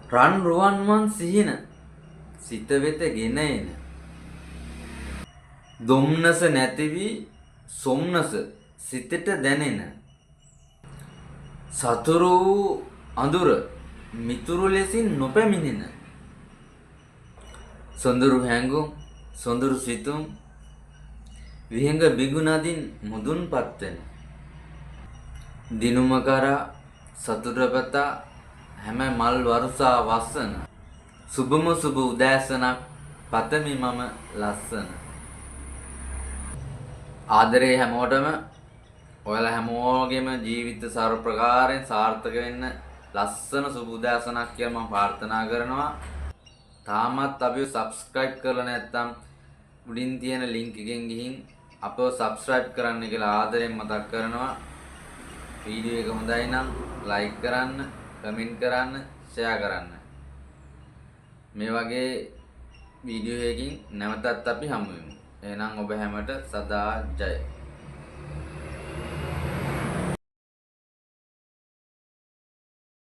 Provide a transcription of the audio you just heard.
රන් රුවන්වන් සිහින සිත වෙත ගෙන එන දුම්නස නැති වී සොම්නස සිතට දැනෙන සතුරු වූ අඳුර මිතුරු ලෙසින් නොපැමිණෙන සොඳුරු හැඟුම් සොඳුරු සිතුම් විහඟ බිගුනදින් මුදුන්පත් වෙන දිනුම කරා සතුටපතා හැම මල් වරුසා වස්සන සුබම සුබ උදෑසනක් පතමි මම ලස්සන ආදරේ හැමෝටම ඔයාලා හැමෝගෙම ජීවිත සර්ව ප්‍රකාරයෙන් සාර්ථක වෙන්න ලස්සන සුබ උදෑසනක් කියලා මම ප්‍රාර්ථනා කරනවා. තාමත් අපිව subscribe කරලා නැත්නම් උඩින් තියෙන link එකෙන් ගිහින් අපව subscribe කරන්න කියලා ආදරෙන් මතක් කරනවා. වීඩියෝ එක හොඳයි නම් like කරන්න, comment කරන්න, share කරන්න. මේ වගේ වීඩියෝ එකකින් නැවතත් අපි හමු වෙමු. එහෙනම් ඔබ හැමට සදා ජය.